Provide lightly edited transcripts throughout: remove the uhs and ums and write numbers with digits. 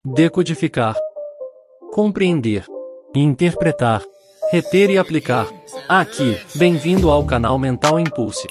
decodificar, compreender, interpretar, reter e aplicar. Aqui, bem-vindo ao canal Mental Impulse.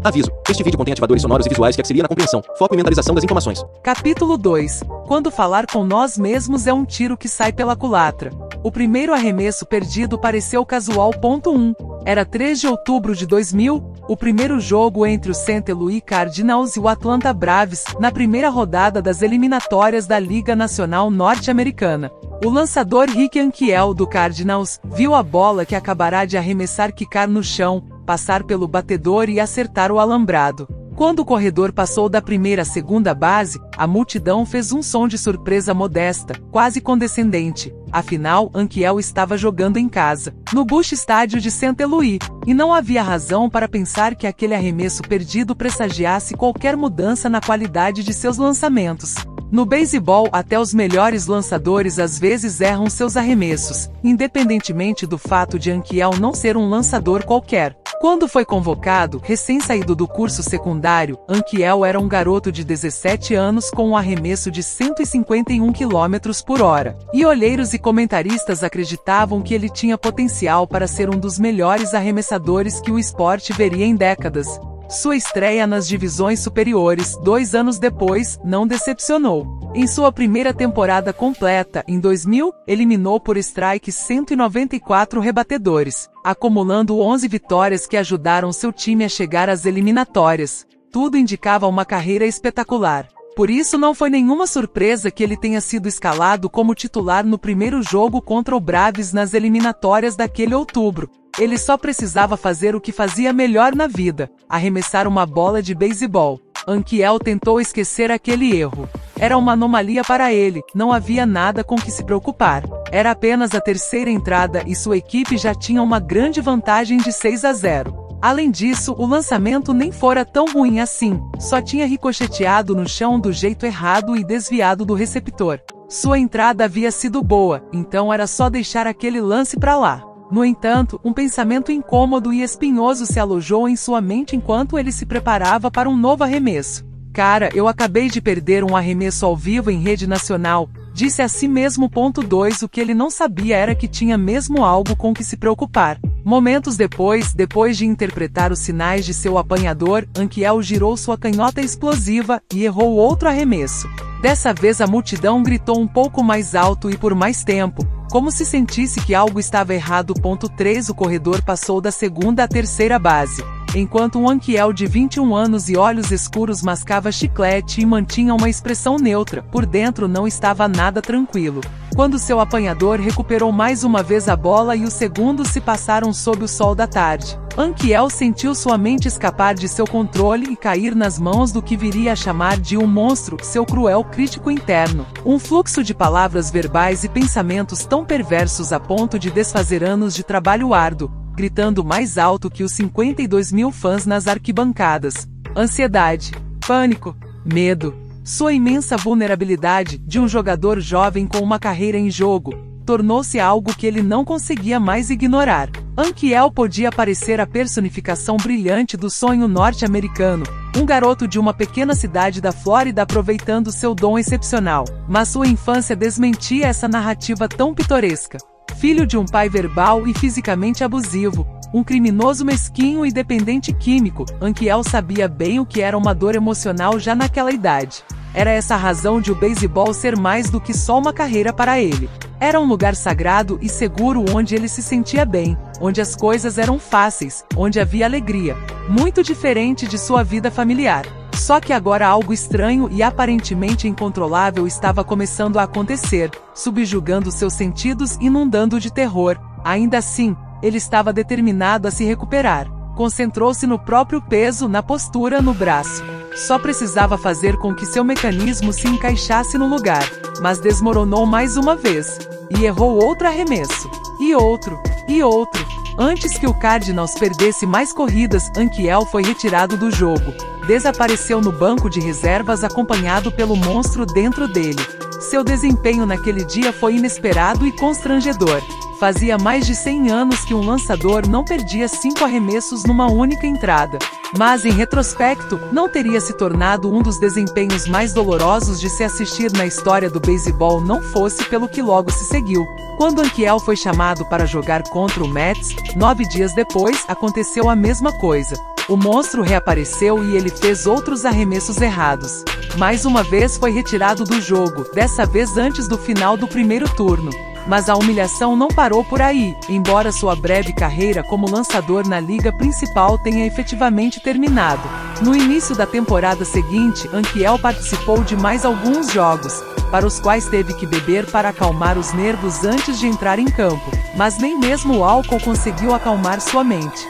Aviso: este vídeo contém ativadores sonoros e visuais que auxiliam na compreensão, foco e mentalização das informações. Capítulo 2. Quando falar com nós mesmos é um tiro que sai pela culatra. O primeiro arremesso perdido pareceu casual. 1. Era 3 de outubro de 2000, o primeiro jogo entre o St. Louis Cardinals e o Atlanta Braves, na primeira rodada das eliminatórias da Liga Nacional Norte-Americana. O lançador Rick Ankiel do Cardinals viu a bola que acabará de arremessar quicar no chão, passar pelo batedor e acertar o alambrado. Quando o corredor passou da primeira à segunda base, a multidão fez um som de surpresa modesta, quase condescendente. Afinal, Ankiel estava jogando em casa, no Busch Stadium de St. Louis, e não havia razão para pensar que aquele arremesso perdido pressagiasse qualquer mudança na qualidade de seus lançamentos. No beisebol, até os melhores lançadores às vezes erram seus arremessos, independentemente do fato de Ankiel não ser um lançador qualquer. Quando foi convocado, recém-saído do curso secundário, Ankiel era um garoto de 17 anos com um arremesso de 151 km/h. E olheiros e comentaristas acreditavam que ele tinha potencial para ser um dos melhores arremessadores que o esporte veria em décadas. Sua estreia nas divisões superiores, 2 anos depois, não decepcionou. Em sua primeira temporada completa, em 2000, eliminou por strike 194 rebatedores, acumulando 11 vitórias que ajudaram seu time a chegar às eliminatórias. Tudo indicava uma carreira espetacular. Por isso não foi nenhuma surpresa que ele tenha sido escalado como titular no primeiro jogo contra o Braves nas eliminatórias daquele outubro. Ele só precisava fazer o que fazia melhor na vida: arremessar uma bola de beisebol. Ankiel tentou esquecer aquele erro. Era uma anomalia para ele, não havia nada com que se preocupar. Era apenas a terceira entrada e sua equipe já tinha uma grande vantagem de 6-0. Além disso, o lançamento nem fora tão ruim assim, só tinha ricocheteado no chão do jeito errado e desviado do receptor. Sua entrada havia sido boa, então era só deixar aquele lance pra lá. No entanto, um pensamento incômodo e espinhoso se alojou em sua mente enquanto ele se preparava para um novo arremesso. Cara, eu acabei de perder um arremesso ao vivo em rede nacional, disse a si mesmo. 2. O que ele não sabia era que tinha mesmo algo com que se preocupar. Momentos depois de interpretar os sinais de seu apanhador, Ankiel girou sua canhota explosiva e errou outro arremesso. Dessa vez a multidão gritou um pouco mais alto e por mais tempo, como se sentisse que algo estava errado. 3. O corredor passou da segunda à terceira base, enquanto um Ankiel de 21 anos e olhos escuros mascava chiclete e mantinha uma expressão neutra, por dentro não estava nada tranquilo. Quando seu apanhador recuperou mais uma vez a bola e os segundos se passaram sob o sol da tarde, Ankiel sentiu sua mente escapar de seu controle e cair nas mãos do que viria a chamar de um monstro, seu cruel crítico interno. Um fluxo de palavras verbais e pensamentos tão perversos a ponto de desfazer anos de trabalho árduo, gritando mais alto que os 52 mil fãs nas arquibancadas. Ansiedade, pânico, medo, sua imensa vulnerabilidade de um jogador jovem com uma carreira em jogo, tornou-se algo que ele não conseguia mais ignorar. Ankiel podia parecer a personificação brilhante do sonho norte-americano, um garoto de uma pequena cidade da Flórida aproveitando seu dom excepcional, mas sua infância desmentia essa narrativa tão pitoresca. Filho de um pai verbal e fisicamente abusivo, um criminoso mesquinho e dependente químico, Ankiel sabia bem o que era uma dor emocional já naquela idade. Era essa a razão de o beisebol ser mais do que só uma carreira para ele. Era um lugar sagrado e seguro onde ele se sentia bem, onde as coisas eram fáceis, onde havia alegria. Muito diferente de sua vida familiar. Só que agora algo estranho e aparentemente incontrolável estava começando a acontecer, subjugando seus sentidos, inundando de terror. Ainda assim, ele estava determinado a se recuperar. Concentrou-se no próprio peso, na postura, no braço. Só precisava fazer com que seu mecanismo se encaixasse no lugar, mas desmoronou mais uma vez, e errou outro arremesso, e outro, e outro. Antes que o Cardinals perdesse mais corridas, Ankiel foi retirado do jogo. Desapareceu no banco de reservas acompanhado pelo monstro dentro dele. Seu desempenho naquele dia foi inesperado e constrangedor. Fazia mais de 100 anos que um lançador não perdia 5 arremessos numa única entrada. Mas, em retrospecto, não teria se tornado um dos desempenhos mais dolorosos de se assistir na história do beisebol não fosse pelo que logo se seguiu. Quando Ankiel foi chamado para jogar contra o Mets, 9 dias depois, aconteceu a mesma coisa. O monstro reapareceu e ele fez outros arremessos errados. Mais uma vez foi retirado do jogo, dessa vez antes do final do primeiro turno. Mas a humilhação não parou por aí, embora sua breve carreira como lançador na liga principal tenha efetivamente terminado. No início da temporada seguinte, Ankiel participou de mais alguns jogos, para os quais teve que beber para acalmar os nervos antes de entrar em campo, mas nem mesmo o álcool conseguiu acalmar sua mente.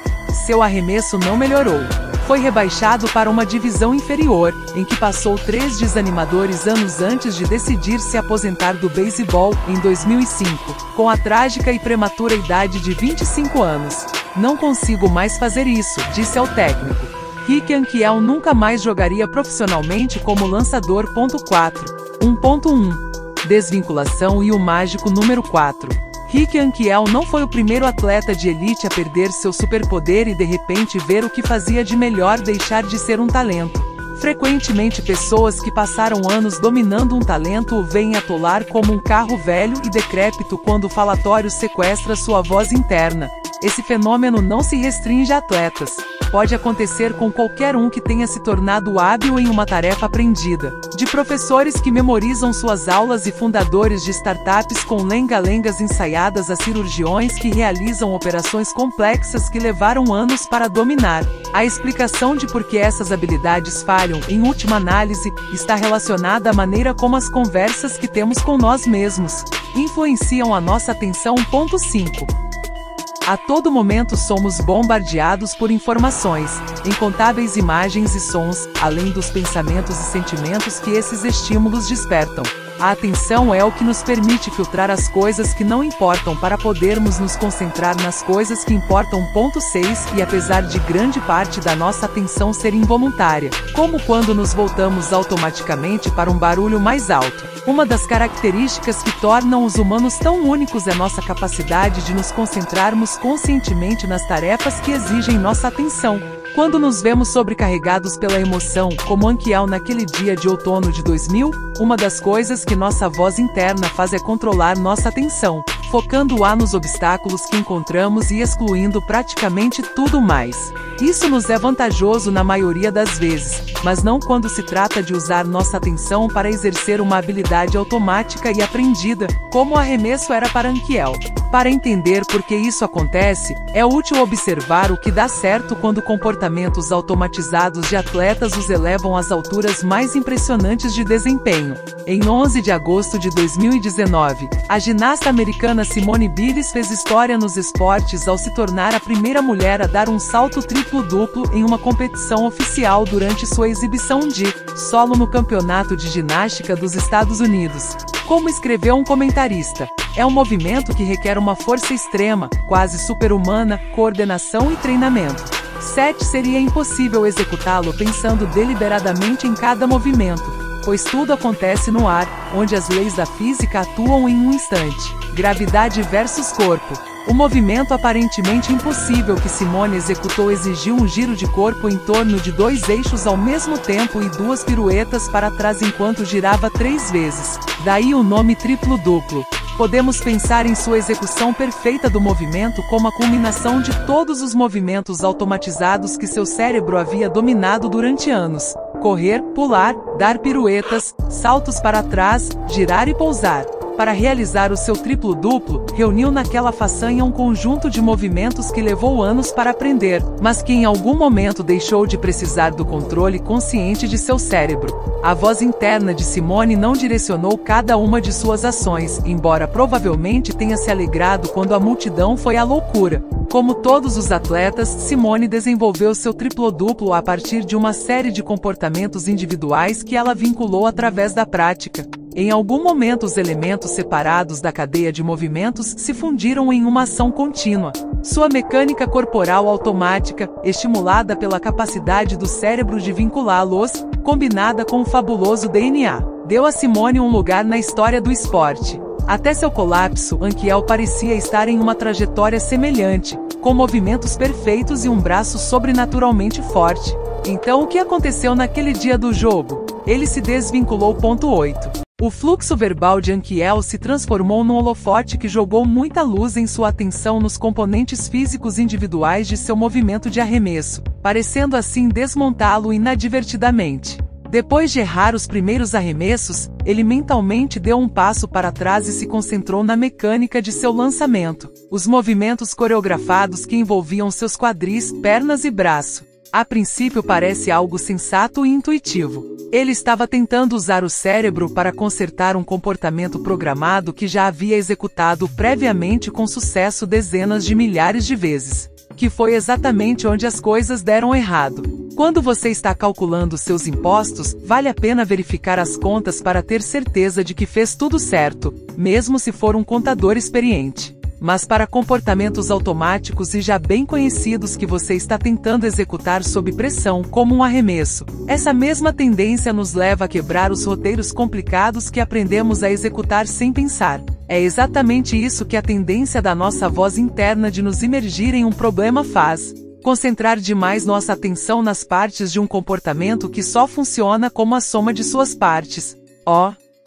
Seu arremesso não melhorou. Foi rebaixado para uma divisão inferior, em que passou 3 desanimadores anos antes de decidir se aposentar do beisebol, em 2005, com a trágica e prematura idade de 25 anos. Não consigo mais fazer isso, disse ao técnico. Rick Ankiel nunca mais jogaria profissionalmente como lançador. 1.1 Desvinculação e o mágico número 4. Rick Ankiel não foi o primeiro atleta de elite a perder seu superpoder e de repente ver o que fazia de melhor deixar de ser um talento. Frequentemente pessoas que passaram anos dominando um talento o veem atolar como um carro velho e decrépito quando o falatório sequestra sua voz interna. Esse fenômeno não se restringe a atletas. Pode acontecer com qualquer um que tenha se tornado hábil em uma tarefa aprendida. De professores que memorizam suas aulas e fundadores de startups com lenga-lengas ensaiadas a cirurgiões que realizam operações complexas que levaram anos para dominar. A explicação de por que essas habilidades falham, em última análise, está relacionada à maneira como as conversas que temos com nós mesmos influenciam a nossa atenção. 5. A todo momento somos bombardeados por informações, incontáveis imagens e sons, além dos pensamentos e sentimentos que esses estímulos despertam. A atenção é o que nos permite filtrar as coisas que não importam para podermos nos concentrar nas coisas que importam. 6 E apesar de grande parte da nossa atenção ser involuntária, como quando nos voltamos automaticamente para um barulho mais alto, uma das características que tornam os humanos tão únicos é nossa capacidade de nos concentrarmos conscientemente nas tarefas que exigem nossa atenção. Quando nos vemos sobrecarregados pela emoção, como Ankiel naquele dia de outono de 2000, uma das coisas que nossa voz interna faz é controlar nossa atenção, focando-a nos obstáculos que encontramos e excluindo praticamente tudo mais. Isso nos é vantajoso na maioria das vezes, mas não quando se trata de usar nossa atenção para exercer uma habilidade automática e aprendida, como o arremesso era para Ankiel. Para entender por que isso acontece, é útil observar o que dá certo quando comportamentos automatizados de atletas os elevam às alturas mais impressionantes de desempenho. Em 11 de agosto de 2019, a ginasta americana Simone Biles fez história nos esportes ao se tornar a primeira mulher a dar um salto triplo-duplo em uma competição oficial durante sua exibição de solo no Campeonato de Ginástica dos Estados Unidos. Como escreveu um comentarista, é um movimento que requer uma força extrema, quase super-humana, coordenação e treinamento. Seria impossível executá-lo pensando deliberadamente em cada movimento, pois tudo acontece no ar, onde as leis da física atuam em um instante. Gravidade versus corpo. O movimento aparentemente impossível que Simone executou exigiu um giro de corpo em torno de 2 eixos ao mesmo tempo e 2 piruetas para trás enquanto girava 3 vezes. Daí o nome triplo-duplo. Podemos pensar em sua execução perfeita do movimento como a culminação de todos os movimentos automatizados que seu cérebro havia dominado durante anos. Correr, pular, dar piruetas, saltos para trás, girar e pousar. Para realizar o seu triplo-duplo, reuniu naquela façanha um conjunto de movimentos que levou anos para aprender, mas que em algum momento deixou de precisar do controle consciente de seu cérebro. A voz interna de Simone não direcionou cada uma de suas ações, embora provavelmente tenha se alegrado quando a multidão foi à loucura. Como todos os atletas, Simone desenvolveu seu triplo-duplo a partir de uma série de comportamentos individuais que ela vinculou através da prática. Em algum momento os elementos separados da cadeia de movimentos se fundiram em uma ação contínua. Sua mecânica corporal automática, estimulada pela capacidade do cérebro de vinculá-los, combinada com o fabuloso DNA, deu a Simone um lugar na história do esporte. Até seu colapso, Anquiel parecia estar em uma trajetória semelhante, com movimentos perfeitos e um braço sobrenaturalmente forte. Então o que aconteceu naquele dia do jogo? Ele se desvinculou. 8. O fluxo verbal de Anquiel se transformou num holofote que jogou muita luz em sua atenção nos componentes físicos individuais de seu movimento de arremesso, parecendo assim desmontá-lo inadvertidamente. Depois de errar os primeiros arremessos, ele mentalmente deu um passo para trás e se concentrou na mecânica de seu lançamento, os movimentos coreografados que envolviam seus quadris, pernas e braço. A princípio parece algo sensato e intuitivo. Ele estava tentando usar o cérebro para consertar um comportamento programado que já havia executado previamente com sucesso dezenas de milhares de vezes. Que foi exatamente onde as coisas deram errado. Quando você está calculando seus impostos, vale a pena verificar as contas para ter certeza de que fez tudo certo, mesmo se for um contador experiente. Mas para comportamentos automáticos e já bem conhecidos que você está tentando executar sob pressão, como um arremesso, essa mesma tendência nos leva a quebrar os roteiros complicados que aprendemos a executar sem pensar. É exatamente isso que a tendência da nossa voz interna de nos imergir em um problema faz. Concentrar demais nossa atenção nas partes de um comportamento que só funciona como a soma de suas partes.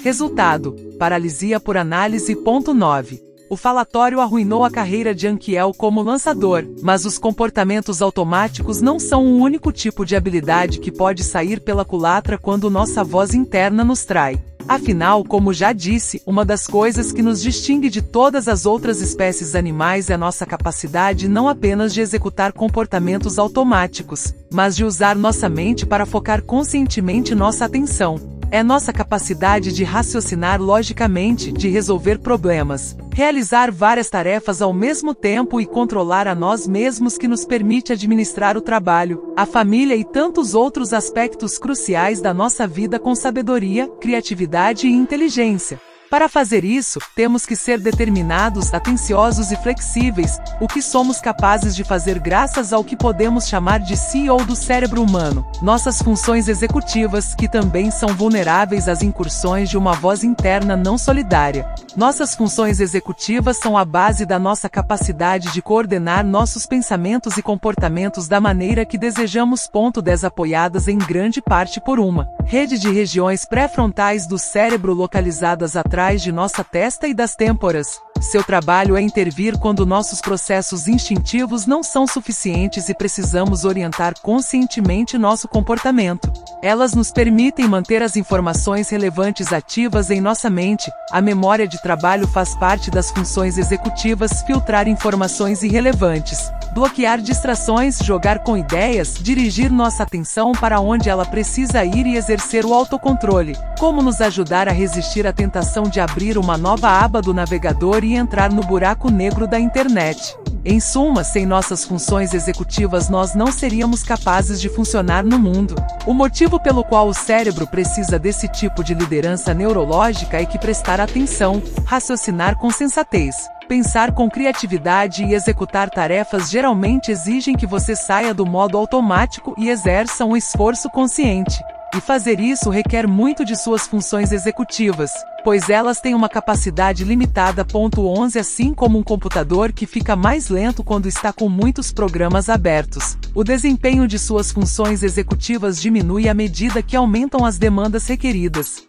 Resultado: paralisia por análise. 9. O falatório arruinou a carreira de Anquiel como lançador, mas os comportamentos automáticos não são o único tipo de habilidade que pode sair pela culatra quando nossa voz interna nos trai. Afinal, como já disse, uma das coisas que nos distingue de todas as outras espécies animais é nossa capacidade não apenas de executar comportamentos automáticos, mas de usar nossa mente para focar conscientemente nossa atenção. É nossa capacidade de raciocinar logicamente, de resolver problemas, realizar várias tarefas ao mesmo tempo e controlar a nós mesmos que nos permite administrar o trabalho, a família e tantos outros aspectos cruciais da nossa vida com sabedoria, criatividade e inteligência. Para fazer isso, temos que ser determinados, atenciosos e flexíveis, o que somos capazes de fazer graças ao que podemos chamar de CEO do cérebro humano, nossas funções executivas, que também são vulneráveis às incursões de uma voz interna não solidária. Nossas funções executivas são a base da nossa capacidade de coordenar nossos pensamentos e comportamentos da maneira que desejamos. 10 Apoiadas em grande parte por uma rede de regiões pré-frontais do cérebro localizadas atrás de nossa testa e das têmporas. Seu trabalho é intervir quando nossos processos instintivos não são suficientes e precisamos orientar conscientemente nosso comportamento. Elas nos permitem manter as informações relevantes ativas em nossa mente. A memória de trabalho faz parte das funções executivas: filtrar informações irrelevantes, bloquear distrações, jogar com ideias, dirigir nossa atenção para onde ela precisa ir e exercer o autocontrole. Como nos ajudar a resistir à tentação de abrir uma nova aba do navegador e entrar no buraco negro da internet. Em suma, sem nossas funções executivas nós não seríamos capazes de funcionar no mundo. O motivo pelo qual o cérebro precisa desse tipo de liderança neurológica é que prestar atenção, raciocinar com sensatez, pensar com criatividade e executar tarefas geralmente exigem que você saia do modo automático e exerça um esforço consciente. E fazer isso requer muito de suas funções executivas, pois elas têm uma capacidade limitada. 11 Assim como um computador que fica mais lento quando está com muitos programas abertos, o desempenho de suas funções executivas diminui à medida que aumentam as demandas requeridas.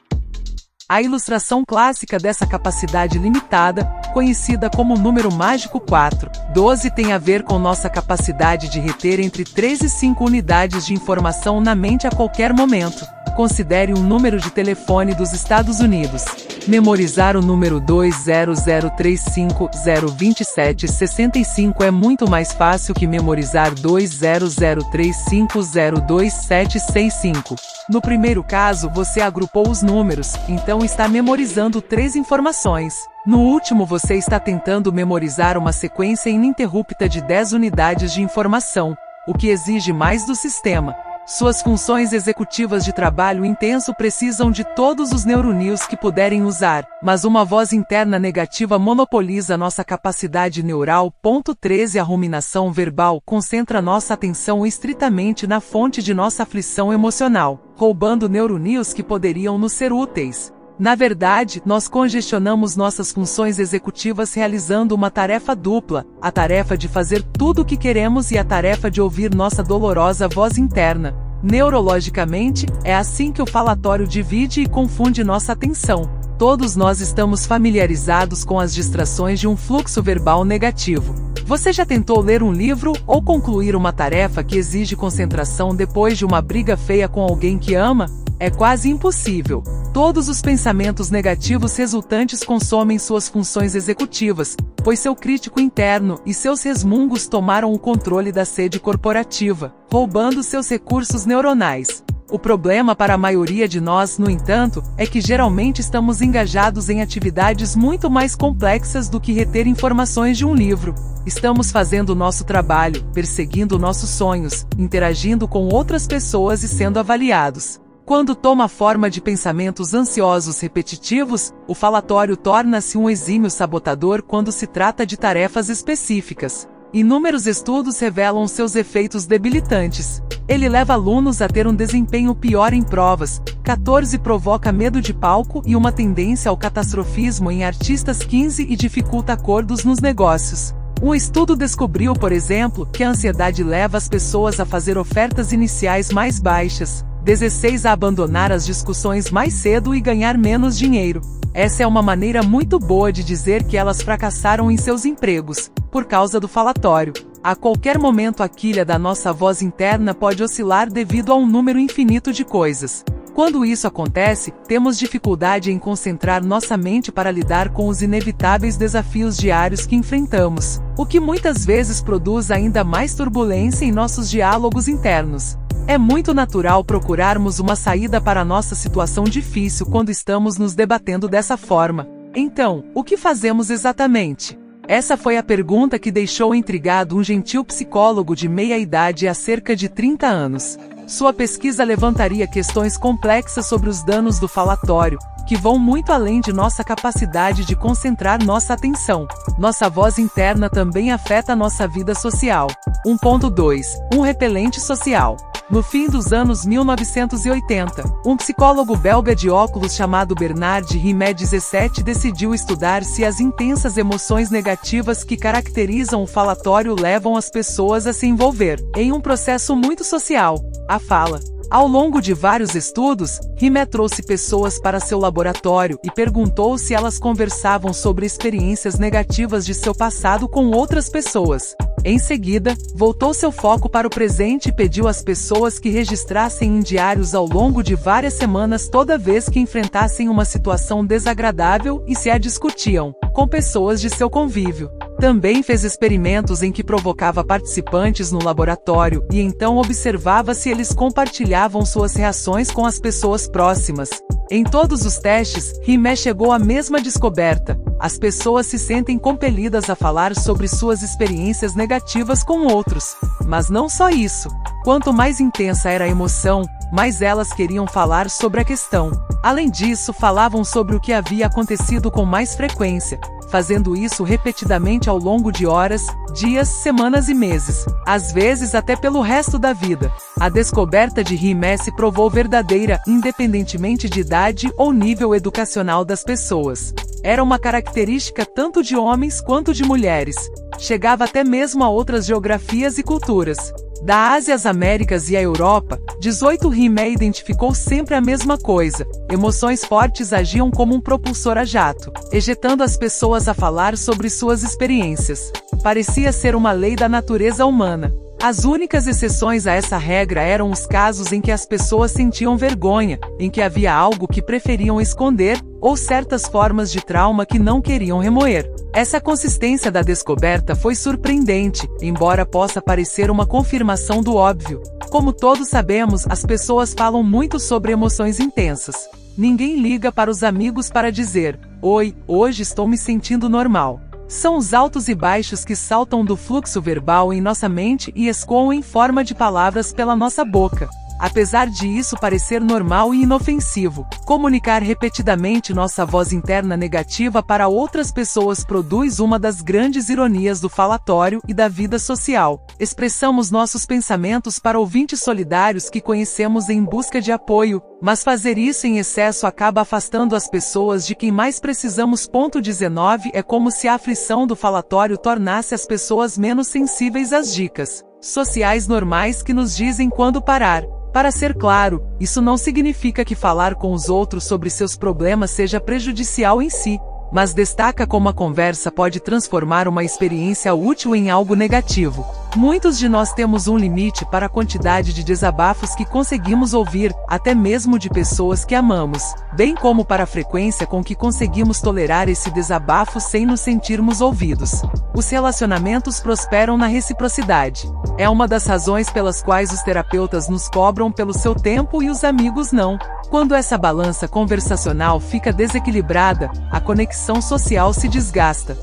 A ilustração clássica dessa capacidade limitada, conhecida como número mágico 4,12, tem a ver com nossa capacidade de reter entre 3 e 5 unidades de informação na mente a qualquer momento. Considere um número de telefone dos Estados Unidos. Memorizar o número 20035027765 é muito mais fácil que memorizar 20035022765. No primeiro caso, você agrupou os números, então está memorizando 3 informações. No último, você está tentando memorizar uma sequência ininterrupta de 10 unidades de informação, o que exige mais do sistema. Suas funções executivas de trabalho intenso precisam de todos os neuroníons que puderem usar, mas uma voz interna negativa monopoliza nossa capacidade neural. 13 A ruminação verbal concentra nossa atenção estritamente na fonte de nossa aflição emocional, roubando neuroníons que poderiam nos ser úteis. Na verdade, nós congestionamos nossas funções executivas realizando uma tarefa dupla, a tarefa de fazer tudo o que queremos e a tarefa de ouvir nossa dolorosa voz interna. Neurologicamente, é assim que o falatório divide e confunde nossa atenção. Todos nós estamos familiarizados com as distrações de um fluxo verbal negativo. Você já tentou ler um livro ou concluir uma tarefa que exige concentração depois de uma briga feia com alguém que ama? É quase impossível. Todos os pensamentos negativos resultantes consomem suas funções executivas, pois seu crítico interno e seus resmungos tomaram o controle da sede corporativa, roubando seus recursos neuronais. O problema para a maioria de nós, no entanto, é que geralmente estamos engajados em atividades muito mais complexas do que reter informações de um livro. Estamos fazendo o nosso trabalho, perseguindo nossos sonhos, interagindo com outras pessoas e sendo avaliados. Quando toma forma de pensamentos ansiosos repetitivos, o falatório torna-se um exímio sabotador quando se trata de tarefas específicas. Inúmeros estudos revelam seus efeitos debilitantes. Ele leva alunos a ter um desempenho pior em provas, 14 provoca medo de palco e uma tendência ao catastrofismo em artistas 15 e dificulta acordos nos negócios. Um estudo descobriu, por exemplo, que a ansiedade leva as pessoas a fazer ofertas iniciais mais baixas, 16 a abandonar as discussões mais cedo e ganhar menos dinheiro. Essa é uma maneira muito boa de dizer que elas fracassaram em seus empregos, por causa do falatório. A qualquer momento a quilha da nossa voz interna pode oscilar devido a um número infinito de coisas. Quando isso acontece, temos dificuldade em concentrar nossa mente para lidar com os inevitáveis desafios diários que enfrentamos, o que muitas vezes produz ainda mais turbulência em nossos diálogos internos. É muito natural procurarmos uma saída para nossa situação difícil quando estamos nos debatendo dessa forma. Então, o que fazemos exatamente? Essa foi a pergunta que deixou intrigado um gentil psicólogo de meia-idade há cerca de 30 anos. Sua pesquisa levantaria questões complexas sobre os danos do falatório, que vão muito além de nossa capacidade de concentrar nossa atenção. Nossa voz interna também afeta nossa vida social. 1.2. Um repelente social. No fim dos anos 1980, um psicólogo belga de óculos chamado Bernard Rimet 17 decidiu estudar se as intensas emoções negativas que caracterizam o falatório levam as pessoas a se envolver em um processo muito social, a fala. Ao longo de vários estudos, Rimet trouxe pessoas para seu laboratório e perguntou se elas conversavam sobre experiências negativas de seu passado com outras pessoas. Em seguida, voltou seu foco para o presente e pediu às pessoas que registrassem em diários ao longo de várias semanas toda vez que enfrentassem uma situação desagradável e se a discutiam com pessoas de seu convívio. Também fez experimentos em que provocava participantes no laboratório e então observava se eles compartilhavam suas reações com as pessoas próximas. Em todos os testes, Rimet chegou à mesma descoberta. As pessoas se sentem compelidas a falar sobre suas experiências negativas com outros. Mas não só isso. Quanto mais intensa era a emoção, mais elas queriam falar sobre a questão. Além disso, falavam sobre o que havia acontecido com mais frequência, fazendo isso repetidamente ao longo de horas, dias, semanas e meses, às vezes até pelo resto da vida. A descoberta de Rimet se provou verdadeira, independentemente de idade ou nível educacional das pessoas. Era uma característica tanto de homens quanto de mulheres. Chegava até mesmo a outras geografias e culturas. Da Ásia às Américas e à Europa, 18 Rimet identificou sempre a mesma coisa. Emoções fortes agiam como um propulsor a jato, ejetando as pessoas a falar sobre suas experiências. Parecia ser uma lei da natureza humana. As únicas exceções a essa regra eram os casos em que as pessoas sentiam vergonha, em que havia algo que preferiam esconder, ou certas formas de trauma que não queriam remoer. Essa consistência da descoberta foi surpreendente, embora possa parecer uma confirmação do óbvio. Como todos sabemos, as pessoas falam muito sobre emoções intensas. Ninguém liga para os amigos para dizer: "Oi, hoje estou me sentindo normal." São os altos e baixos que saltam do fluxo verbal em nossa mente e escoam em forma de palavras pela nossa boca. Apesar de isso parecer normal e inofensivo, comunicar repetidamente nossa voz interna negativa para outras pessoas produz uma das grandes ironias do falatório e da vida social. Expressamos nossos pensamentos para ouvintes solidários que conhecemos em busca de apoio, mas fazer isso em excesso acaba afastando as pessoas de quem mais precisamos. 19 É como se a aflição do falatório tornasse as pessoas menos sensíveis às dicas sociais normais que nos dizem quando parar. Para ser claro, isso não significa que falar com os outros sobre seus problemas seja prejudicial em si, mas destaca como a conversa pode transformar uma experiência útil em algo negativo. Muitos de nós temos um limite para a quantidade de desabafos que conseguimos ouvir, até mesmo de pessoas que amamos, bem como para a frequência com que conseguimos tolerar esse desabafo sem nos sentirmos ouvidos. Os relacionamentos prosperam na reciprocidade. É uma das razões pelas quais os terapeutas nos cobram pelo seu tempo e os amigos não. Quando essa balança conversacional fica desequilibrada, a conexão social se desgasta.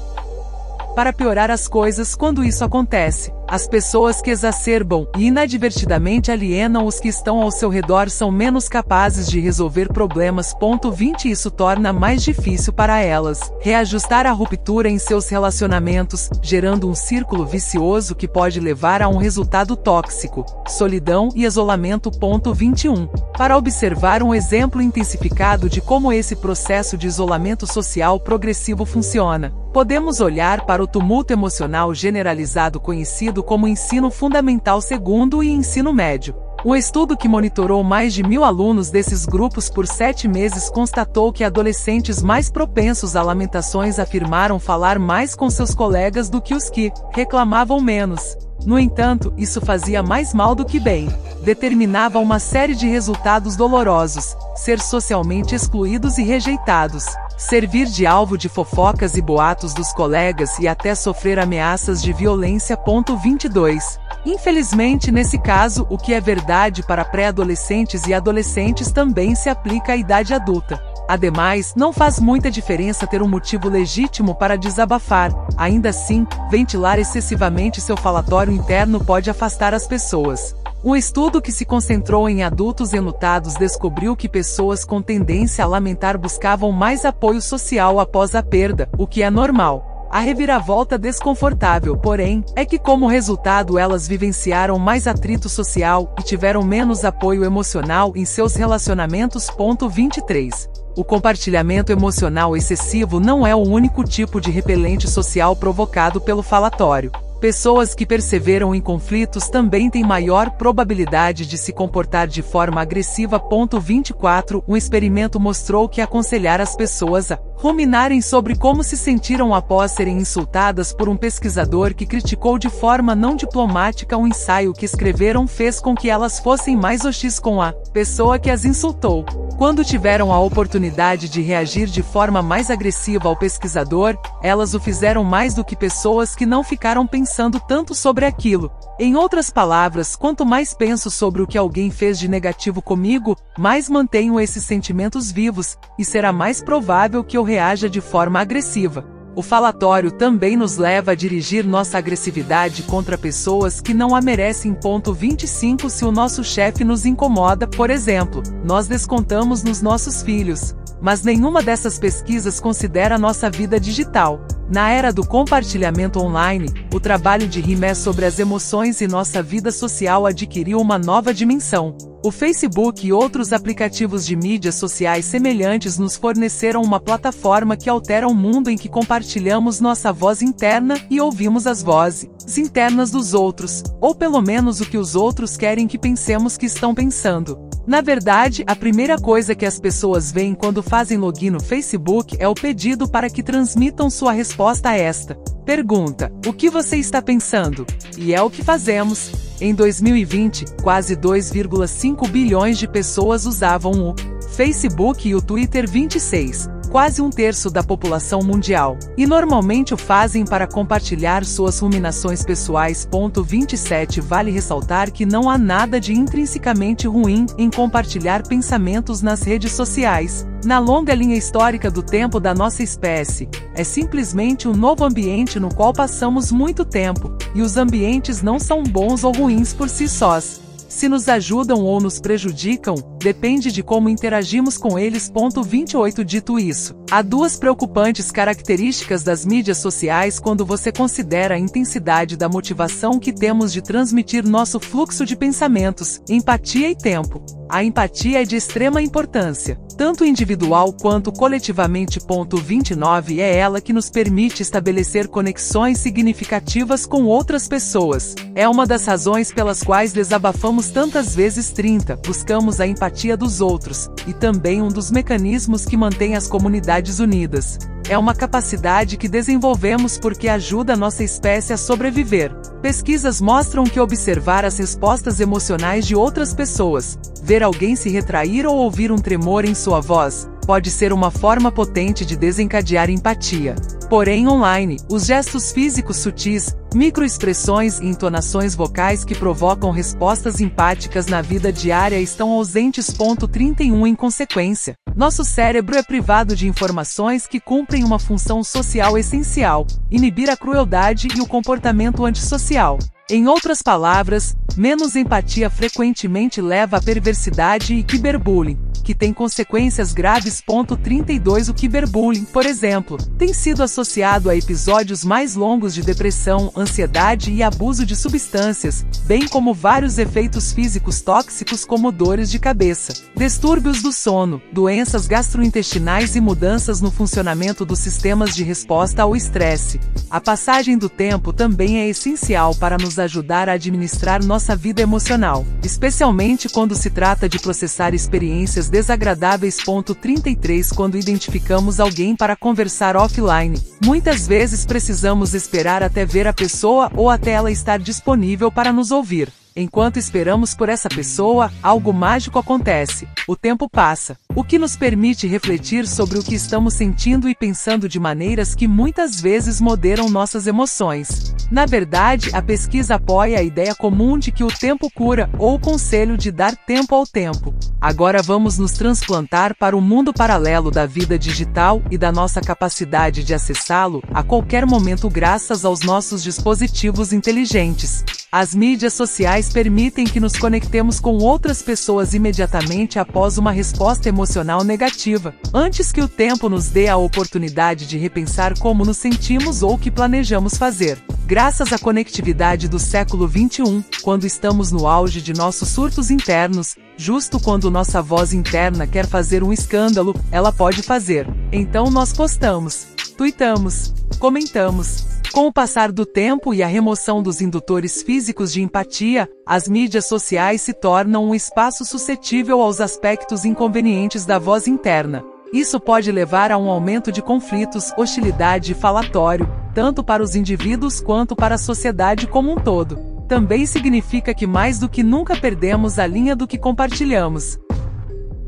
Para piorar as coisas, quando isso acontece, as pessoas que exacerbam e inadvertidamente alienam os que estão ao seu redor são menos capazes de resolver problemas. 20 Isso torna mais difícil para elas reajustar a ruptura em seus relacionamentos, gerando um círculo vicioso que pode levar a um resultado tóxico, solidão e isolamento. 21 Para observar um exemplo intensificado de como esse processo de isolamento social progressivo funciona, podemos olhar para o tumulto emocional generalizado conhecido como ensino fundamental segundo e ensino médio. Um estudo que monitorou mais de 1.000 alunos desses grupos por 7 meses constatou que adolescentes mais propensos a lamentações afirmaram falar mais com seus colegas do que os que reclamavam menos. No entanto, isso fazia mais mal do que bem. Determinava uma série de resultados dolorosos: ser socialmente excluídos e rejeitados, servir de alvo de fofocas e boatos dos colegas e até sofrer ameaças de violência. 22 Infelizmente, nesse caso, o que é verdade para pré-adolescentes e adolescentes também se aplica à idade adulta. Ademais, não faz muita diferença ter um motivo legítimo para desabafar. Ainda assim, ventilar excessivamente seu falatório interno pode afastar as pessoas. Um estudo que se concentrou em adultos enlutados descobriu que pessoas com tendência a lamentar buscavam mais apoio social após a perda, o que é normal. A reviravolta desconfortável, porém, é que como resultado elas vivenciaram mais atrito social e tiveram menos apoio emocional em seus relacionamentos. 23 O compartilhamento emocional excessivo não é o único tipo de repelente social provocado pelo falatório. Pessoas que perseveram em conflitos também têm maior probabilidade de se comportar de forma agressiva. 24 Um experimento mostrou que aconselhar as pessoas a ruminarem sobre como se sentiram após serem insultadas por um pesquisador que criticou de forma não diplomática um ensaio que escreveram fez com que elas fossem mais hostis com a pessoa que as insultou. Quando tiveram a oportunidade de reagir de forma mais agressiva ao pesquisador, elas o fizeram mais do que pessoas que não ficaram pensando tanto sobre aquilo. Em outras palavras, quanto mais penso sobre o que alguém fez de negativo comigo, mais mantenho esses sentimentos vivos, e será mais provável que eu reaja de forma agressiva. O falatório também nos leva a dirigir nossa agressividade contra pessoas que não a merecem. 25 Se o nosso chefe nos incomoda, por exemplo, nós descontamos nos nossos filhos. Mas nenhuma dessas pesquisas considera nossa vida digital. Na era do compartilhamento online, o trabalho de Rimé sobre as emoções e nossa vida social adquiriu uma nova dimensão. O Facebook e outros aplicativos de mídias sociais semelhantes nos forneceram uma plataforma que altera o mundo em que compartilhamos nossa voz interna e ouvimos as vozes internas dos outros, ou pelo menos o que os outros querem que pensemos que estão pensando. Na verdade, a primeira coisa que as pessoas veem quando fazem login no Facebook é o pedido para que transmitam sua resposta a esta pergunta: o que você está pensando? E é o que fazemos. Em 2020, quase 2,5 bilhões de pessoas usavam o Facebook e o Twitter. 26 Quase um terço da população mundial, e normalmente o fazem para compartilhar suas ruminações pessoais. 27 Vale ressaltar que não há nada de intrinsecamente ruim em compartilhar pensamentos nas redes sociais. Na longa linha histórica do tempo da nossa espécie, é simplesmente um novo ambiente no qual passamos muito tempo, e os ambientes não são bons ou ruins por si sós. Se nos ajudam ou nos prejudicam, depende de como interagimos com eles. 28 Dito isso, há duas preocupantes características das mídias sociais quando você considera a intensidade da motivação que temos de transmitir nosso fluxo de pensamentos, empatia e tempo. A empatia é de extrema importância, tanto individual quanto coletivamente. 29 É ela que nos permite estabelecer conexões significativas com outras pessoas. É uma das razões pelas quais desabafamos tantas vezes. 30 Buscamos a empatia dos outros, e também um dos mecanismos que mantém as comunidades unidas. É uma capacidade que desenvolvemos porque ajuda a nossa espécie a sobreviver. Pesquisas mostram que observar as respostas emocionais de outras pessoas, ver alguém se retrair ou ouvir um tremor em sua voz, pode ser uma forma potente de desencadear empatia. Porém, online, os gestos físicos sutis, microexpressões e entonações vocais que provocam respostas empáticas na vida diária estão ausentes. 31 Em consequência, nosso cérebro é privado de informações que cumprem uma função social essencial: inibir a crueldade e o comportamento antissocial. Em outras palavras, menos empatia frequentemente leva à perversidade e cyberbullying, que tem consequências graves. 32 O cyberbullying, por exemplo, tem sido associado a episódios mais longos de depressão, ansiedade e abuso de substâncias, bem como vários efeitos físicos tóxicos como dores de cabeça, distúrbios do sono, doenças gastrointestinais e mudanças no funcionamento dos sistemas de resposta ao estresse. A passagem do tempo também é essencial para nos ajudar a administrar nossa vida emocional, especialmente quando se trata de processar experiências desagradáveis. 33 Quando identificamos alguém para conversar offline, muitas vezes precisamos esperar até ver a pessoa ou até ela estar disponível para nos ouvir. Enquanto esperamos por essa pessoa, algo mágico acontece. O tempo passa, o que nos permite refletir sobre o que estamos sentindo e pensando de maneiras que muitas vezes moderam nossas emoções. Na verdade, a pesquisa apoia a ideia comum de que o tempo cura, ou o conselho de dar tempo ao tempo. Agora vamos nos transplantar para o mundo paralelo da vida digital e da nossa capacidade de acessá-lo a qualquer momento graças aos nossos dispositivos inteligentes. As mídias sociais permitem que nos conectemos com outras pessoas imediatamente após uma resposta emocional negativa, antes que o tempo nos dê a oportunidade de repensar como nos sentimos ou o que planejamos fazer. Graças à conectividade do século XXI, quando estamos no auge de nossos surtos internos, justo quando nossa voz interna quer fazer um escândalo, ela pode fazer. Então nós postamos, tuitamos, comentamos. Com o passar do tempo e a remoção dos indutores físicos de empatia, as mídias sociais se tornam um espaço suscetível aos aspectos inconvenientes da voz interna. Isso pode levar a um aumento de conflitos, hostilidade e falatório, tanto para os indivíduos quanto para a sociedade como um todo. Também significa que mais do que nunca perdemos a linha do que compartilhamos.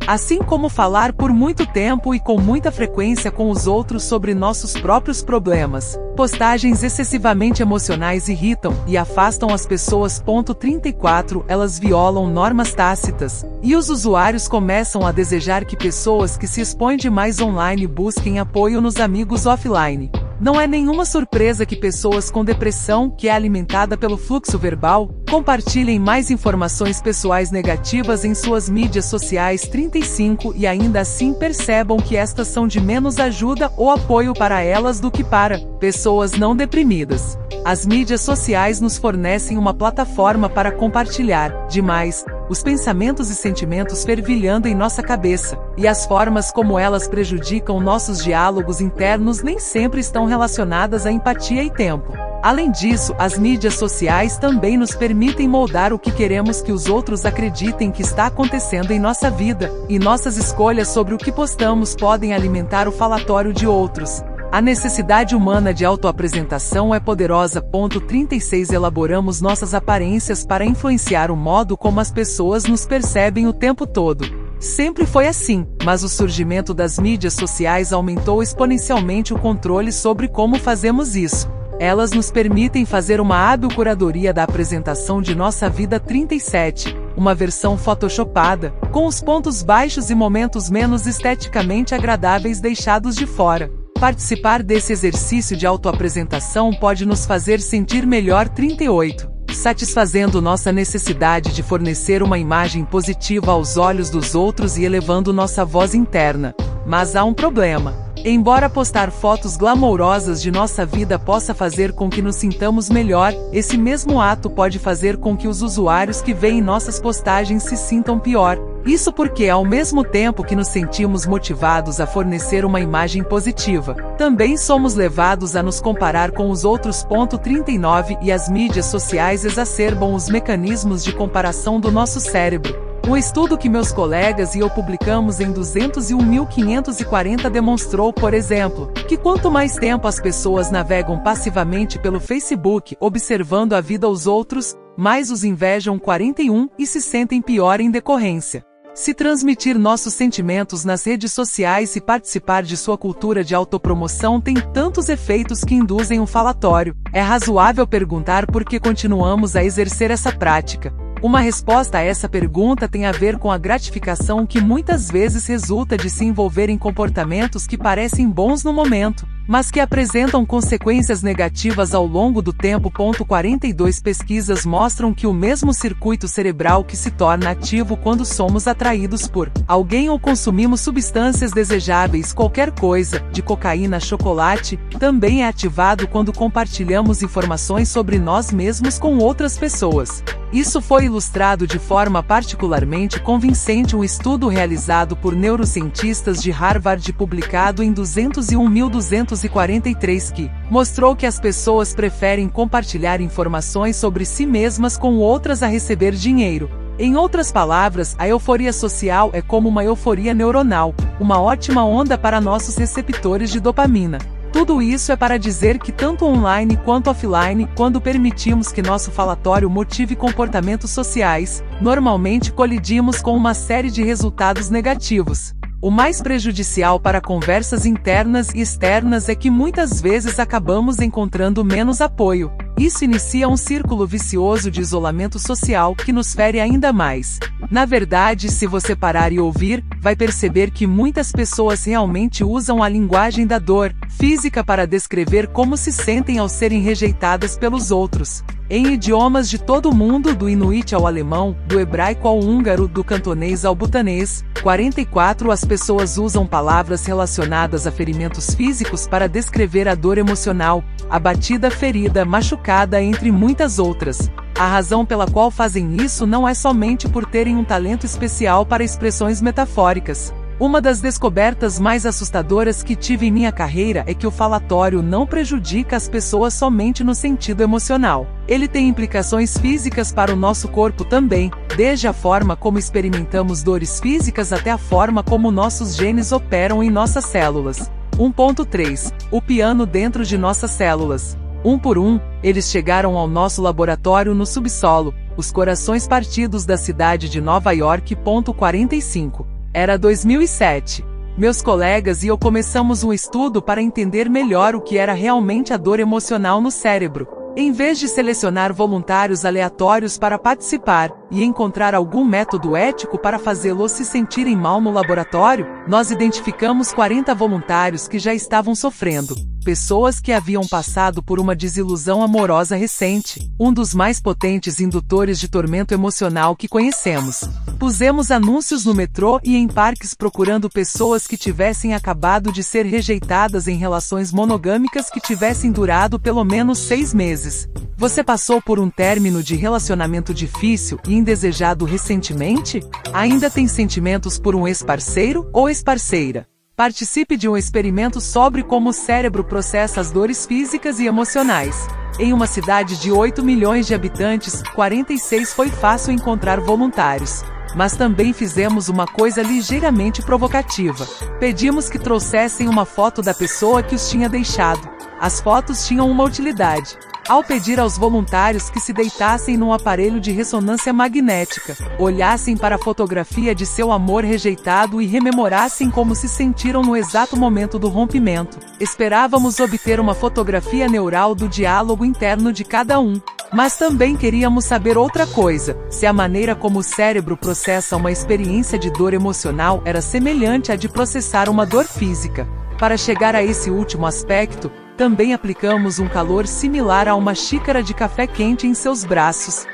Assim como falar por muito tempo e com muita frequência com os outros sobre nossos próprios problemas. Postagens excessivamente emocionais irritam e afastam as pessoas. 34 Elas violam normas tácitas, e os usuários começam a desejar que pessoas que se expõem demais online busquem apoio nos amigos offline. Não é nenhuma surpresa que pessoas com depressão, que é alimentada pelo fluxo verbal, compartilhem mais informações pessoais negativas em suas mídias sociais. 35 E ainda assim percebam que estas são de menos ajuda ou apoio para elas do que para pessoas não deprimidas. As mídias sociais nos fornecem uma plataforma para compartilhar, demais, os pensamentos e sentimentos fervilhando em nossa cabeça, e as formas como elas prejudicam nossos diálogos internos nem sempre estão relacionadas a empatia e tempo. Além disso, as mídias sociais também nos permitem moldar o que queremos que os outros acreditem que está acontecendo em nossa vida, e nossas escolhas sobre o que postamos podem alimentar o falatório de outros. A necessidade humana de autoapresentação é poderosa. 36 Elaboramos nossas aparências para influenciar o modo como as pessoas nos percebem o tempo todo. Sempre foi assim, mas o surgimento das mídias sociais aumentou exponencialmente o controle sobre como fazemos isso. Elas nos permitem fazer uma hábil curadoria da apresentação de nossa vida. 37 Uma versão photoshopada, com os pontos baixos e momentos menos esteticamente agradáveis deixados de fora. Participar desse exercício de autoapresentação pode nos fazer sentir melhor. 38 satisfazendo nossa necessidade de fornecer uma imagem positiva aos olhos dos outros e elevando nossa voz interna. Mas há um problema. Embora postar fotos glamourosas de nossa vida possa fazer com que nos sintamos melhor, esse mesmo ato pode fazer com que os usuários que veem nossas postagens se sintam pior. Isso porque, ao mesmo tempo que nos sentimos motivados a fornecer uma imagem positiva, também somos levados a nos comparar com os outros. 39 E as mídias sociais exacerbam os mecanismos de comparação do nosso cérebro. Um estudo que meus colegas e eu publicamos em 201.540 demonstrou, por exemplo, que quanto mais tempo as pessoas navegam passivamente pelo Facebook observando a vida dos outros, mais os invejam 41 e se sentem pior em decorrência. Se transmitir nossos sentimentos nas redes sociais e participar de sua cultura de autopromoção tem tantos efeitos que induzem um falatório, é razoável perguntar por que continuamos a exercer essa prática. Uma resposta a essa pergunta tem a ver com a gratificação que muitas vezes resulta de se envolver em comportamentos que parecem bons no momento, mas que apresentam consequências negativas ao longo do tempo. 42 Pesquisas mostram que o mesmo circuito cerebral que se torna ativo quando somos atraídos por alguém ou consumimos substâncias desejáveis, qualquer coisa, de cocaína a chocolate, também é ativado quando compartilhamos informações sobre nós mesmos com outras pessoas. Isso foi ilustrado de forma particularmente convincente um estudo realizado por neurocientistas de Harvard publicado em 201.243 que mostrou que as pessoas preferem compartilhar informações sobre si mesmas com outras a receber dinheiro. Em outras palavras, a euforia social é como uma euforia neuronal, uma ótima onda para nossos receptores de dopamina. Tudo isso é para dizer que tanto online quanto offline, quando permitimos que nosso falatório motive comportamentos sociais, normalmente colidimos com uma série de resultados negativos. O mais prejudicial para conversas internas e externas é que muitas vezes acabamos encontrando menos apoio. Isso inicia um círculo vicioso de isolamento social que nos fere ainda mais. Na verdade, se você parar e ouvir, vai perceber que muitas pessoas realmente usam a linguagem da dor física para descrever como se sentem ao serem rejeitadas pelos outros. Em idiomas de todo o mundo, do inuit ao alemão, do hebraico ao húngaro, do cantonês ao butanês, 44 As pessoas usam palavras relacionadas a ferimentos físicos para descrever a dor emocional, abatida, ferida, machucada, entre muitas outras. A razão pela qual fazem isso não é somente por terem um talento especial para expressões metafóricas. Uma das descobertas mais assustadoras que tive em minha carreira é que o falatório não prejudica as pessoas somente no sentido emocional. Ele tem implicações físicas para o nosso corpo também, desde a forma como experimentamos dores físicas até a forma como nossos genes operam em nossas células. 1.3 O piano dentro de nossas células. Um por um, eles chegaram ao nosso laboratório no subsolo, os corações partidos da cidade de Nova York. 45 Era 2007. Meus colegas e eu começamos um estudo para entender melhor o que era realmente a dor emocional no cérebro. Em vez de selecionar voluntários aleatórios para participar e encontrar algum método ético para fazê-los se sentirem mal no laboratório, nós identificamos 40 voluntários que já estavam sofrendo. Pessoas que haviam passado por uma desilusão amorosa recente, um dos mais potentes indutores de tormento emocional que conhecemos. Pusemos anúncios no metrô e em parques procurando pessoas que tivessem acabado de ser rejeitadas em relações monogâmicas que tivessem durado pelo menos 6 meses. Você passou por um término de relacionamento difícil e indesejado recentemente? Ainda tem sentimentos por um ex-parceiro ou ex-parceira? Participe de um experimento sobre como o cérebro processa as dores físicas e emocionais. Em uma cidade de 8 milhões de habitantes, 46 foi fácil encontrar voluntários. Mas também fizemos uma coisa ligeiramente provocativa. Pedimos que trouxessem uma foto da pessoa que os tinha deixado. As fotos tinham uma utilidade. Ao pedir aos voluntários que se deitassem num aparelho de ressonância magnética, olhassem para a fotografia de seu amor rejeitado e rememorassem como se sentiram no exato momento do rompimento, esperávamos obter uma fotografia neural do diálogo interno de cada um. Mas também queríamos saber outra coisa: se a maneira como o cérebro processa uma experiência de dor emocional era semelhante à de processar uma dor física. Para chegar a esse último aspecto, Também aplicamos um calor similar a uma xícara de café quente em seus braços.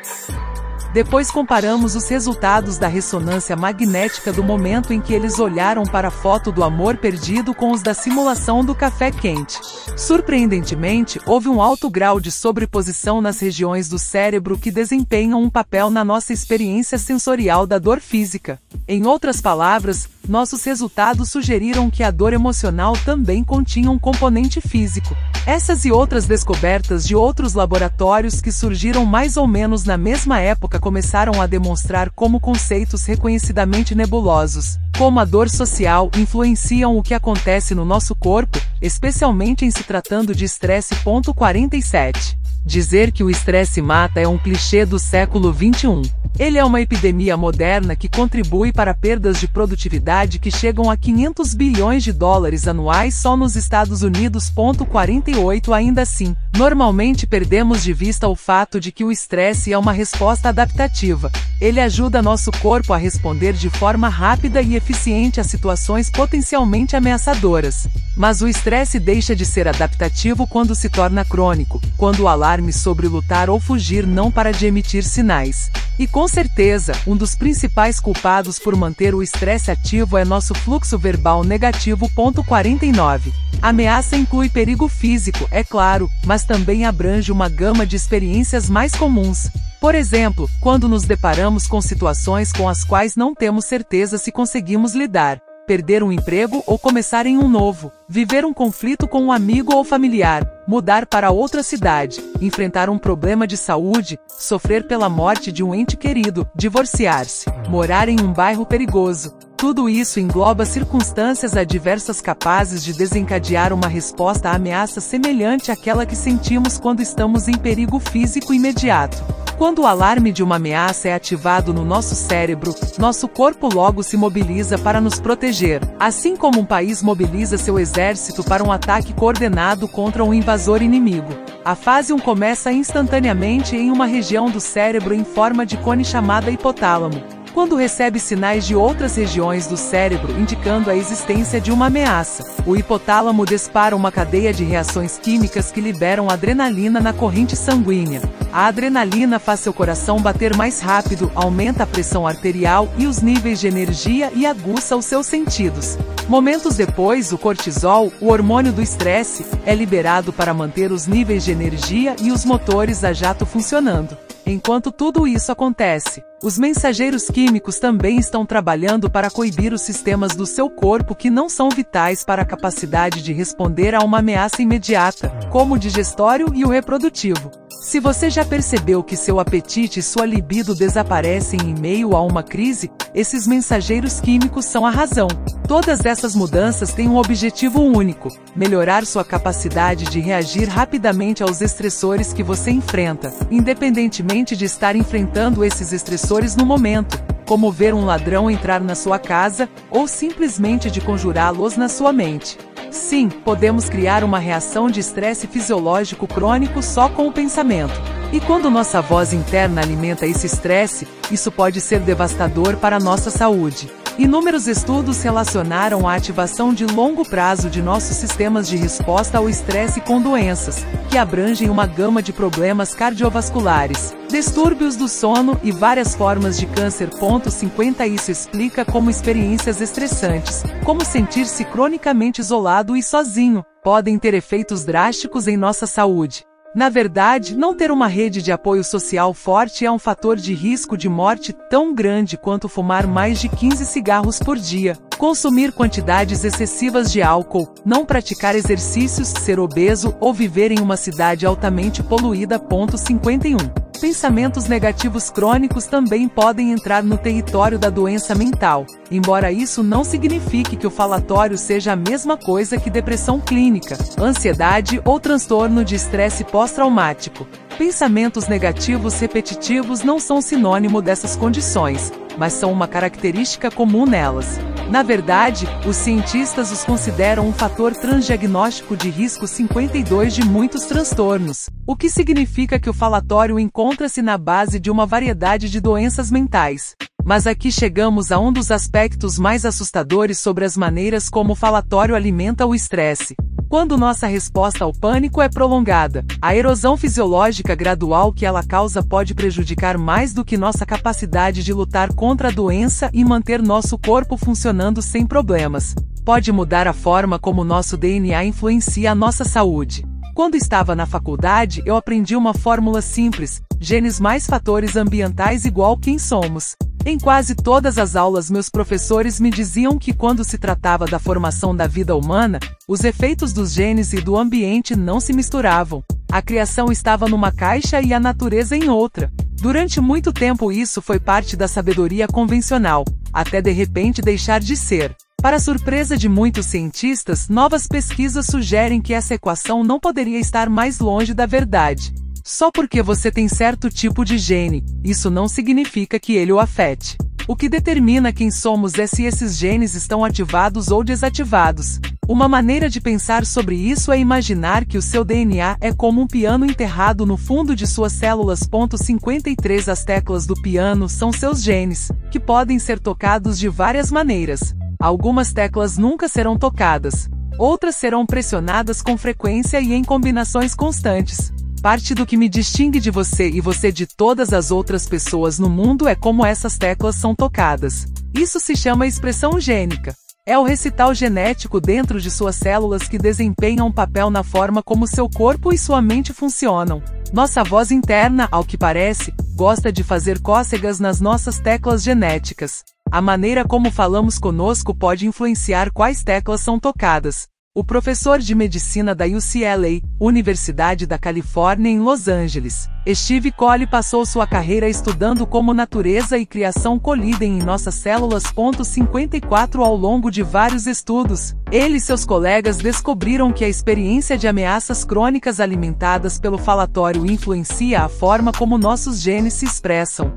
Depois comparamos os resultados da ressonância magnética do momento em que eles olharam para a foto do amor perdido com os da simulação do café quente. Surpreendentemente, houve um alto grau de sobreposição nas regiões do cérebro que desempenham um papel na nossa experiência sensorial da dor física. Em outras palavras, nossos resultados sugeriram que a dor emocional também continha um componente físico. Essas e outras descobertas de outros laboratórios que surgiram mais ou menos na mesma época começaram a demonstrar como conceitos reconhecidamente nebulosos, como a dor social, influenciam o que acontece no nosso corpo, especialmente em se tratando de estresse. 47. Dizer que o estresse mata é um clichê do século XXI. Ele é uma epidemia moderna que contribui para perdas de produtividade que chegam a 500 bilhões de dólares anuais só nos Estados Unidos. 48. Ainda assim, normalmente perdemos de vista o fato de que o estresse é uma resposta adaptativa. Ele ajuda nosso corpo a responder de forma rápida e eficiente a situações potencialmente ameaçadoras. Mas o estresse deixa de ser adaptativo quando se torna crônico, quando o alarme sobre lutar ou fugir não para de emitir sinais. E com certeza, um dos principais culpados por manter o estresse ativo é nosso fluxo verbal negativo. 49. A ameaça inclui perigo físico, é claro, mas também abrange uma gama de experiências mais comuns. Por exemplo, quando nos deparamos com situações com as quais não temos certeza se conseguimos lidar. Perder um emprego ou começar em um novo, viver um conflito com um amigo ou familiar, mudar para outra cidade, enfrentar um problema de saúde, sofrer pela morte de um ente querido, divorciar-se, morar em um bairro perigoso. Tudo isso engloba circunstâncias adversas capazes de desencadear uma resposta à ameaça semelhante àquela que sentimos quando estamos em perigo físico imediato. Quando o alarme de uma ameaça é ativado no nosso cérebro, nosso corpo logo se mobiliza para nos proteger, assim como um país mobiliza seu exército para um ataque coordenado contra um invasor inimigo. A fase 1 começa instantaneamente em uma região do cérebro em forma de cone chamada hipotálamo, quando recebe sinais de outras regiões do cérebro indicando a existência de uma ameaça. O hipotálamo dispara uma cadeia de reações químicas que liberam adrenalina na corrente sanguínea. A adrenalina faz seu coração bater mais rápido, aumenta a pressão arterial e os níveis de energia e aguça os seus sentidos. Momentos depois, o cortisol, o hormônio do estresse, é liberado para manter os níveis de energia e os motores a jato funcionando. Enquanto tudo isso acontece, os mensageiros químicos também estão trabalhando para coibir os sistemas do seu corpo que não são vitais para a capacidade de responder a uma ameaça imediata, como o digestório e o reprodutivo. Se você já percebeu que seu apetite e sua libido desaparecem em meio a uma crise, esses mensageiros químicos são a razão. Todas essas mudanças têm um objetivo único: melhorar sua capacidade de reagir rapidamente aos estressores que você enfrenta, independentemente de estar enfrentando esses estressores no momento, como ver um ladrão entrar na sua casa, ou simplesmente de conjurá-los na sua mente. Sim, podemos criar uma reação de estresse fisiológico crônico só com o pensamento. E quando nossa voz interna alimenta esse estresse, isso pode ser devastador para a nossa saúde. Inúmeros estudos relacionaram a ativação de longo prazo de nossos sistemas de resposta ao estresse com doenças, que abrangem uma gama de problemas cardiovasculares, distúrbios do sono e várias formas de câncer. 50 Isso explica como experiências estressantes, como sentir-se cronicamente isolado e sozinho, podem ter efeitos drásticos em nossa saúde. Na verdade, não ter uma rede de apoio social forte é um fator de risco de morte tão grande quanto fumar mais de 15 cigarros por dia, consumir quantidades excessivas de álcool, não praticar exercícios, ser obeso ou viver em uma cidade altamente poluída. 51. Pensamentos negativos crônicos também podem entrar no território da doença mental, embora isso não signifique que o falatório seja a mesma coisa que depressão clínica, ansiedade ou transtorno de estresse pós-traumático. Pensamentos negativos repetitivos não são sinônimo dessas condições, mas são uma característica comum nelas. Na verdade, os cientistas os consideram um fator transdiagnóstico de risco 52 de muitos transtornos, o que significa que o falatório encontra-se na base de uma variedade de doenças mentais. Mas aqui chegamos a um dos aspectos mais assustadores sobre as maneiras como o falatório alimenta o estresse. Quando nossa resposta ao pânico é prolongada, a erosão fisiológica gradual que ela causa pode prejudicar mais do que nossa capacidade de lutar contra a doença e manter nosso corpo funcionando sem problemas. Pode mudar a forma como nosso DNA influencia a nossa saúde. Quando estava na faculdade, eu aprendi uma fórmula simples: genes mais fatores ambientais igual quem somos. Em quase todas as aulas, meus professores me diziam que quando se tratava da formação da vida humana, os efeitos dos genes e do ambiente não se misturavam. A criação estava numa caixa e a natureza em outra. Durante muito tempo isso foi parte da sabedoria convencional, até de repente deixar de ser. Para surpresa de muitos cientistas, novas pesquisas sugerem que essa equação não poderia estar mais longe da verdade. Só porque você tem certo tipo de gene, isso não significa que ele o afete. O que determina quem somos é se esses genes estão ativados ou desativados. Uma maneira de pensar sobre isso é imaginar que o seu DNA é como um piano enterrado no fundo de suas células. 53 As teclas do piano são seus genes, que podem ser tocados de várias maneiras. Algumas teclas nunca serão tocadas. Outras serão pressionadas com frequência e em combinações constantes. Parte do que me distingue de você e você de todas as outras pessoas no mundo é como essas teclas são tocadas. Isso se chama expressão gênica. É o recital genético dentro de suas células que desempenha um papel na forma como seu corpo e sua mente funcionam. Nossa voz interna, ao que parece, gosta de fazer cócegas nas nossas teclas genéticas. A maneira como falamos conosco pode influenciar quais teclas são tocadas. O professor de medicina da UCLA, Universidade da Califórnia em Los Angeles, Steve Collie passou sua carreira estudando como natureza e criação colidem em nossas células. 54 Ao longo de vários estudos, ele e seus colegas descobriram que a experiência de ameaças crônicas alimentadas pelo falatório influencia a forma como nossos genes se expressam.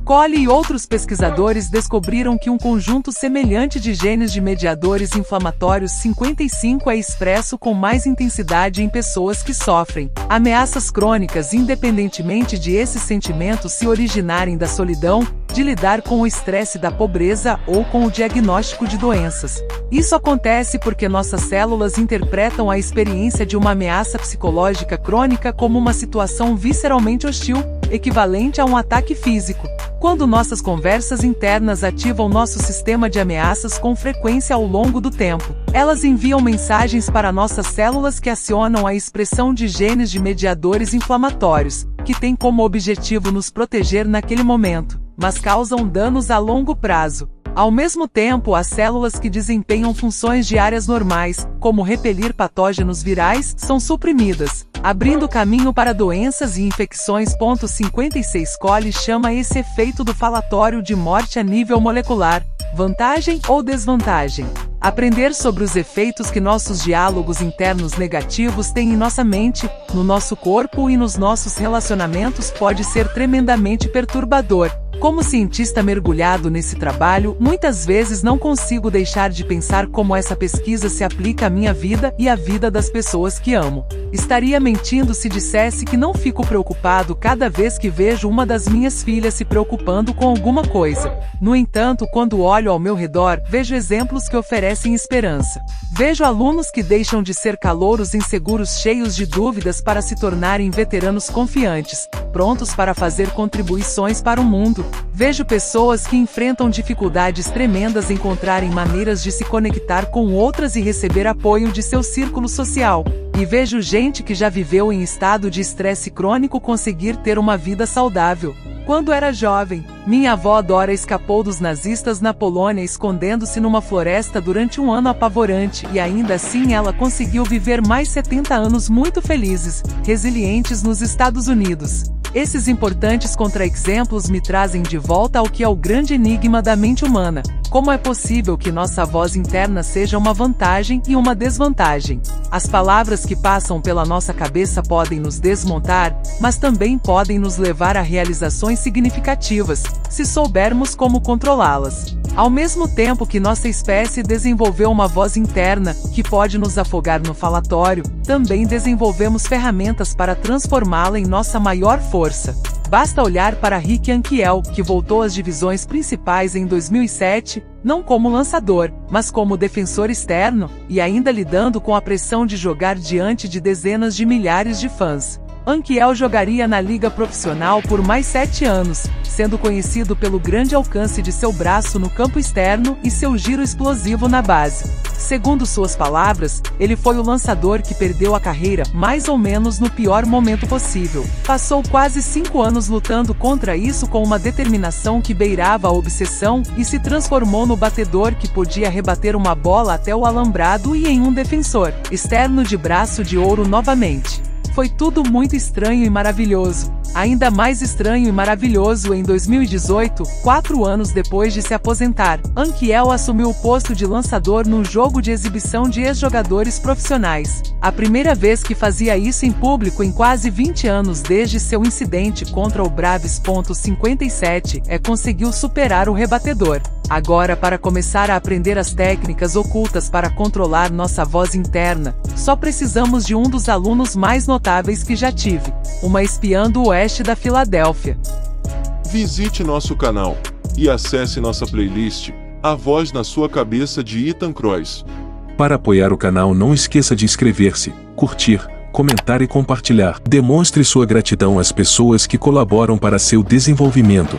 Collie e outros pesquisadores descobriram que um conjunto semelhante de genes de mediadores inflamatórios 55 é expresso com mais intensidade em pessoas que sofrem ameaças crônicas, independentemente de esses sentimentos se originarem da solidão, de lidar com o estresse da pobreza ou com o diagnóstico de doenças. Isso acontece porque nossas células interpretam a experiência de uma ameaça psicológica crônica como uma situação visceralmente hostil, equivalente a um ataque físico. Quando nossas conversas internas ativam nosso sistema de ameaças com frequência ao longo do tempo, elas enviam mensagens para nossas células que acionam a expressão de genes de mediadores inflamatórios, que têm como objetivo nos proteger naquele momento, mas causam danos a longo prazo. Ao mesmo tempo, as células que desempenham funções diárias normais, como repelir patógenos virais, são suprimidas, abrindo caminho para doenças e infecções. 56 Collie chama esse efeito do falatório de morte a nível molecular. Vantagem ou desvantagem? Aprender sobre os efeitos que nossos diálogos internos negativos têm em nossa mente, no nosso corpo e nos nossos relacionamentos pode ser tremendamente perturbador. Como cientista mergulhado nesse trabalho, muitas vezes não consigo deixar de pensar como essa pesquisa se aplica à minha vida e à vida das pessoas que amo. Estaria mentindo se dissesse que não fico preocupado cada vez que vejo uma das minhas filhas se preocupando com alguma coisa. No entanto, quando olho ao meu redor, vejo exemplos que oferecem esperança. Vejo alunos que deixam de ser calouros inseguros cheios de dúvidas para se tornarem veteranos confiantes, prontos para fazer contribuições para o mundo. Vejo pessoas que enfrentam dificuldades tremendas encontrarem maneiras de se conectar com outras e receber apoio de seu círculo social. E vejo gente que já viveu em estado de estresse crônico conseguir ter uma vida saudável. Quando era jovem, minha avó Dora escapou dos nazistas na Polônia escondendo-se numa floresta durante um ano apavorante e ainda assim ela conseguiu viver mais 70 anos muito felizes, resilientes nos Estados Unidos. Esses importantes contra-exemplos me trazem de volta ao que é o grande enigma da mente humana. Como é possível que nossa voz interna seja uma vantagem e uma desvantagem? As palavras que passam pela nossa cabeça podem nos desmontar, mas também podem nos levar a realizações significativas, se soubermos como controlá-las. Ao mesmo tempo que nossa espécie desenvolveu uma voz interna, que pode nos afogar no falatório, também desenvolvemos ferramentas para transformá-la em nossa maior força. Basta olhar para Rick Ankiel, que voltou às divisões principais em 2007, não como lançador, mas como defensor externo, e ainda lidando com a pressão de jogar diante de dezenas de milhares de fãs. Anquiel jogaria na liga profissional por mais 7 anos, sendo conhecido pelo grande alcance de seu braço no campo externo e seu giro explosivo na base. Segundo suas palavras, ele foi o lançador que perdeu a carreira mais ou menos no pior momento possível. Passou quase 5 anos lutando contra isso com uma determinação que beirava a obsessão e se transformou no batedor que podia rebater uma bola até o alambrado e em um defensor externo de braço de ouro novamente. Foi tudo muito estranho e maravilhoso. Ainda mais estranho e maravilhoso em 2018, 4 anos depois de se aposentar, Anquiel assumiu o posto de lançador num jogo de exibição de ex-jogadores profissionais. A primeira vez que fazia isso em público em quase 20 anos desde seu incidente contra o Braves. 57 conseguiu superar o rebatedor. Agora, para começar a aprender as técnicas ocultas para controlar nossa voz interna, só precisamos de um dos alunos mais notáveis que já tive, uma espiã do oeste da Filadélfia. Visite nosso canal e acesse nossa playlist A Voz na Sua Cabeça de Ethan Krois. Para apoiar o canal, não esqueça de inscrever-se, curtir, comentar e compartilhar. Demonstre sua gratidão às pessoas que colaboram para seu desenvolvimento.